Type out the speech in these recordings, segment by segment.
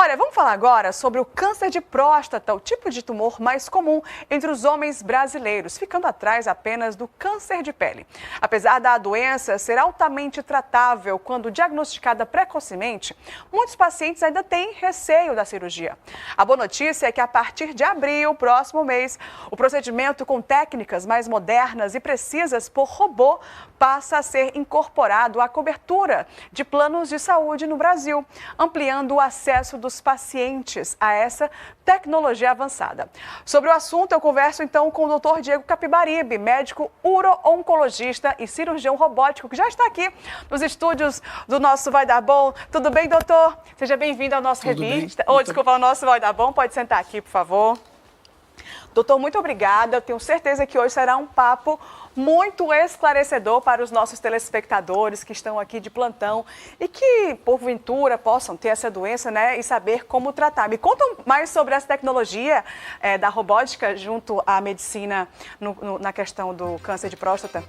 Olha, vamos falar agora sobre o câncer de próstata, o tipo de tumor mais comum entre os homens brasileiros, ficando atrás apenas do câncer de pele. Apesar da doença ser altamente tratável quando diagnosticada precocemente, muitos pacientes ainda têm receio da cirurgia. A boa notícia é que a partir de abril, próximo mês, o procedimento com técnicas mais modernas e precisas por robô passa a ser incorporado à cobertura de planos de saúde no Brasil, ampliando o acesso dos pacientes a essa tecnologia avançada. Sobre o assunto, eu converso então com o Dr. Diego Capibaribe, médico uro-oncologista e cirurgião robótico, que já está aqui nos estúdios do nosso Vai Dar Bom. Tudo bem, doutor? Seja bem-vindo ao nosso revista. Desculpa, ao nosso Vai Dar Bom. Pode sentar aqui, por favor. Doutor, muito obrigada. Eu tenho certeza que hoje será um papo muito esclarecedor para os nossos telespectadores que estão aqui de plantão e que, porventura, possam ter essa doença, né, e saber como tratar. Me contam mais sobre essa tecnologia da robótica junto à medicina na questão do câncer de próstata.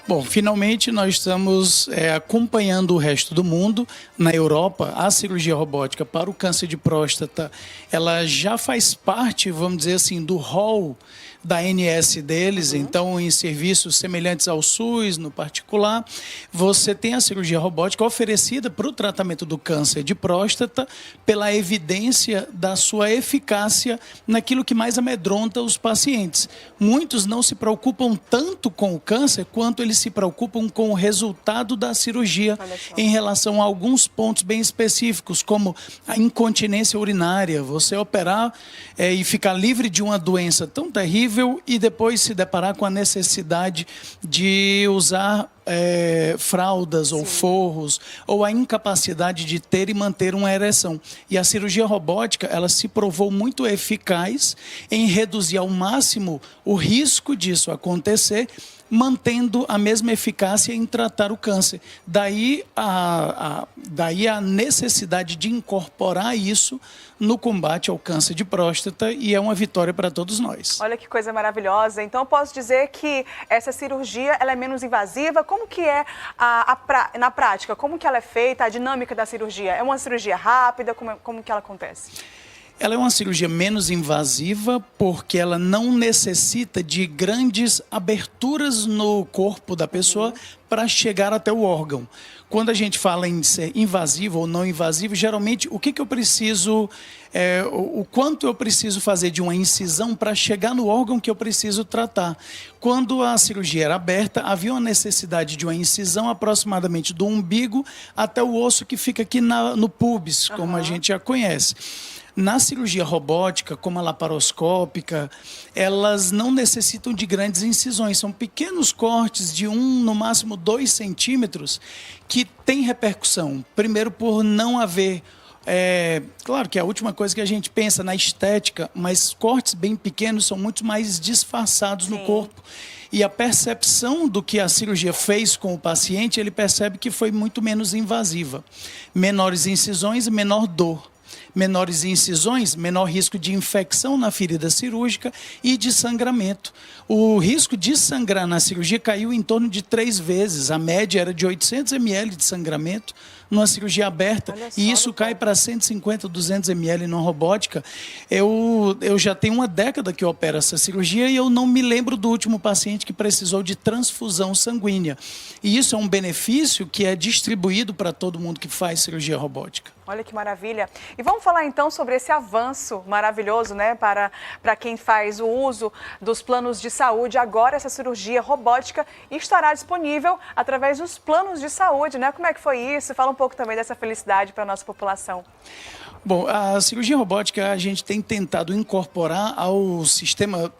Bom, finalmente nós estamos acompanhando o resto do mundo. Na Europa, a cirurgia robótica para o câncer de próstata, ela já faz parte, vamos dizer assim, do rol da ANS deles. Então, em serviços semelhantes ao SUS, no particular, você tem a cirurgia robótica oferecida para o tratamento do câncer de próstata pela evidência da sua eficácia naquilo que mais amedronta os pacientes. Muitos não se preocupam tanto com o câncer quanto eles se preocupam com o resultado da cirurgia em relação a alguns pontos bem específicos, como a incontinência urinária, você operar e ficar livre de uma doença tão terrível e depois se deparar com a necessidade de usar fraldas ou forros, ou a incapacidade de ter e manter uma ereção. E a cirurgia robótica, ela se provou muito eficaz em reduzir ao máximo o risco disso acontecer, mantendo a mesma eficácia em tratar o câncer. Daí a necessidade de incorporar isso no combate ao câncer de próstata, e é uma vitória para todos nós. Olha que coisa maravilhosa. Então, eu posso dizer que essa cirurgia ela é menos invasiva? Como que é na prática? Como que ela é feita, a dinâmica da cirurgia? É uma cirurgia rápida? Como que ela acontece? Ela é uma cirurgia menos invasiva porque ela não necessita de grandes aberturas no corpo da pessoa para chegar até o órgão. Quando a gente fala em ser invasivo ou não invasivo, geralmente o que eu preciso, o quanto eu preciso fazer de uma incisão para chegar no órgão que eu preciso tratar. Quando a cirurgia era aberta, havia uma necessidade de uma incisão aproximadamente do umbigo até o osso que fica aqui no púbis, como a gente já conhece. Na cirurgia robótica, como a laparoscópica, elas não necessitam de grandes incisões. São pequenos cortes de 1, no máximo 2 centímetros, que têm repercussão. Primeiro, por não haver... claro que é a última coisa que a gente pensa na estética, mas cortes bem pequenos são muito mais disfarçados no corpo. E a percepção do que a cirurgia fez com o paciente, ele percebe que foi muito menos invasiva. Menores incisões e menor dor. Menores incisões, menor risco de infecção na ferida cirúrgica e de sangramento. O risco de sangrar na cirurgia caiu em torno de 3 vezes. A média era de 800 ml de sangramento numa cirurgia aberta, e isso cai para 150, 200 ml numa robótica. Eu já tenho uma década que eu opero essa cirurgia e eu não me lembro do último paciente que precisou de transfusão sanguínea. E isso é um benefício que é distribuído para todo mundo que faz cirurgia robótica. Olha que maravilha. E vamos falar então sobre esse avanço maravilhoso, né, para quem faz o uso dos planos de saúde. Agora essa cirurgia robótica estará disponível através dos planos de saúde, né? Como é que foi isso? Fala um pouco também dessa felicidade para a nossa população. Bom, a cirurgia robótica a gente tem tentado incorporar ao sistema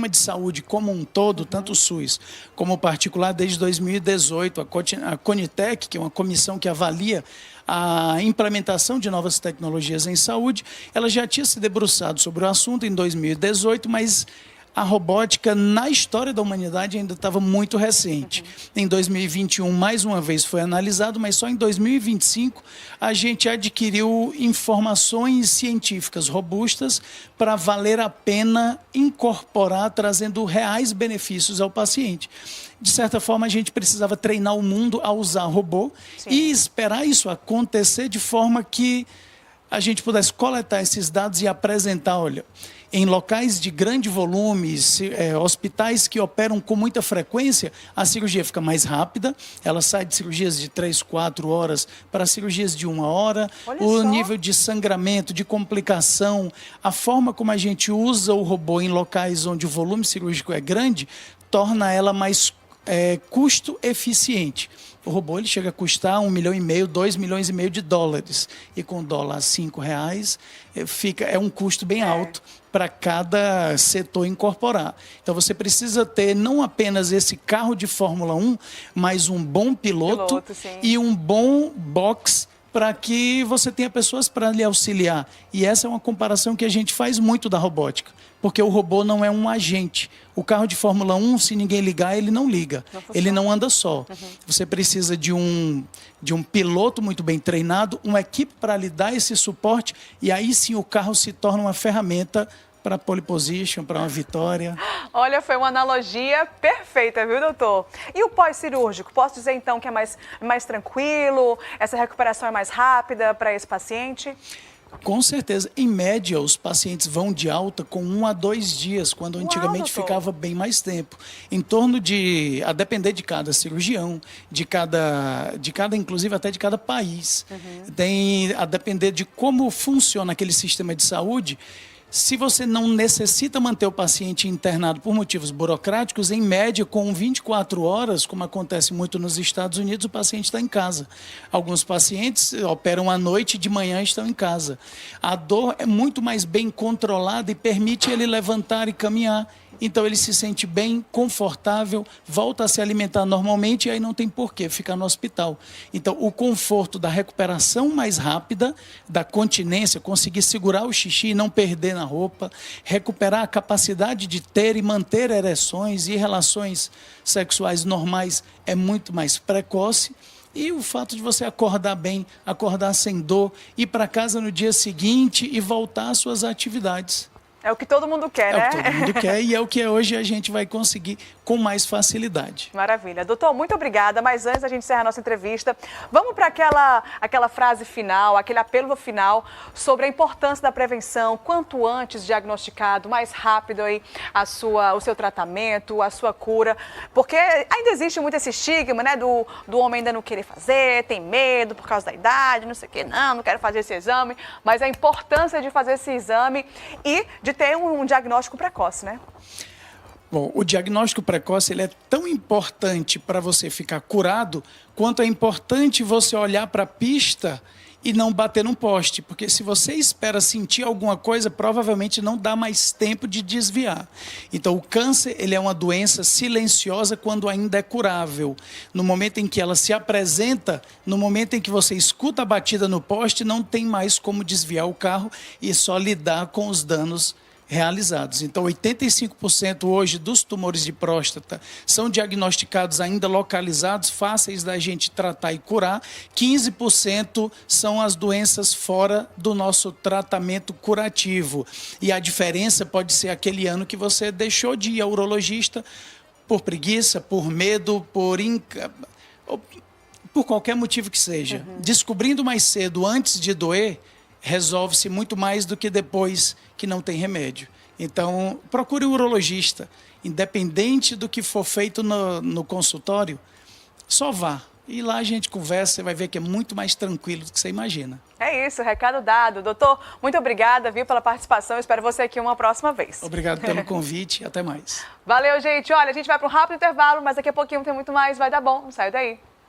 de saúde como um todo, tanto o SUS como o particular, desde 2018. A Conitec, que é uma comissão que avalia a implementação de novas tecnologias em saúde, ela já tinha se debruçado sobre o assunto em 2018, mas a robótica na história da humanidade ainda estava muito recente. Em 2021, mais uma vez, foi analisado, mas só em 2025 a gente adquiriu informações científicas robustas para valer a pena incorporar, trazendo reais benefícios ao paciente. De certa forma, a gente precisava treinar o mundo a usar robô e esperar isso acontecer de forma que a gente pudesse coletar esses dados e apresentar, olha, em locais de grande volume, hospitais que operam com muita frequência, a cirurgia fica mais rápida, ela sai de cirurgias de 3, 4 horas para cirurgias de 1 hora, olha o só. nível de sangramento, de complicação, a forma como a gente usa o robô em locais onde o volume cirúrgico é grande, torna ela mais custo eficiente. O robô ele chega a custar $1,5 milhão, $2,5 milhões de dólares. E com o dólar a R$5, é um custo bem alto para cada setor incorporar. Então você precisa ter não apenas esse carro de Fórmula 1, mas um bom piloto e um bom box para que você tenha pessoas para lhe auxiliar. E essa é uma comparação que a gente faz muito da robótica, porque o robô não é um agente. O carro de Fórmula 1, se ninguém ligar, ele não liga. Ele não anda só. Você precisa de um piloto muito bem treinado, uma equipe para lhe dar esse suporte, e aí sim o carro se torna uma ferramenta para pole position, para uma vitória. Olha, foi uma analogia perfeita, viu, doutor? E o pós-cirúrgico? Posso dizer, então, que é mais tranquilo? Essa recuperação é mais rápida para esse paciente? Com certeza. Em média, os pacientes vão de alta com 1 a 2 dias, quando antigamente ficava bem mais tempo. Em torno de, a depender de cada cirurgião, de cada inclusive até de cada país. Tem a depender de como funciona aquele sistema de saúde. Se você não necessita manter o paciente internado por motivos burocráticos, em média, com 24 horas, como acontece muito nos Estados Unidos, o paciente está em casa. Alguns pacientes operam à noite e de manhã estão em casa. A dor é muito mais bem controlada e permite ele levantar e caminhar. Então ele se sente bem, confortável, volta a se alimentar normalmente e aí não tem por que ficar no hospital. Então o conforto da recuperação mais rápida, da continência, conseguir segurar o xixi e não perder na roupa, recuperar a capacidade de ter e manter ereções e relações sexuais normais é muito mais precoce. E o fato de você acordar bem, acordar sem dor, ir para casa no dia seguinte e voltar às suas atividades. É o que todo mundo quer, né? É o que todo mundo quer e é o que hoje a gente vai conseguir com mais facilidade. Maravilha. Doutor, muito obrigada, mas antes da gente encerrar a nossa entrevista, vamos para aquela frase final, aquele apelo final sobre a importância da prevenção, quanto antes diagnosticado, mais rápido aí o seu tratamento, a sua cura, porque ainda existe muito esse estigma, né, do homem ainda não querer fazer, tem medo por causa da idade, não sei o que, não quero fazer esse exame, mas a importância de fazer esse exame e de ter um diagnóstico precoce, né? Bom, o diagnóstico precoce ele é tão importante para você ficar curado, quanto é importante você olhar para a pista e não bater num poste, porque se você espera sentir alguma coisa, provavelmente não dá mais tempo de desviar. Então o câncer ele é uma doença silenciosa quando ainda é curável. No momento em que ela se apresenta, no momento em que você escuta a batida no poste, não tem mais como desviar o carro e só lidar com os danos realizados. Então, 85% hoje dos tumores de próstata são diagnosticados ainda localizados, fáceis da gente tratar e curar. 15% são as doenças fora do nosso tratamento curativo. E a diferença pode ser aquele ano que você deixou de ir ao urologista por preguiça, por medo, por qualquer motivo que seja. Descobrindo mais cedo, antes de doer, resolve-se muito mais do que depois que não tem remédio. Então, procure um urologista. Independente do que for feito no consultório, só vá. E lá a gente conversa, você vai ver que é muito mais tranquilo do que você imagina. É isso, recado dado. Doutor, muito obrigada, viu, pela participação. Espero você aqui uma próxima vez. Obrigado pelo convite. Até mais. Valeu, gente. Olha, a gente vai para um rápido intervalo, mas daqui a pouquinho tem muito mais. Vai dar bom. Não sai daí.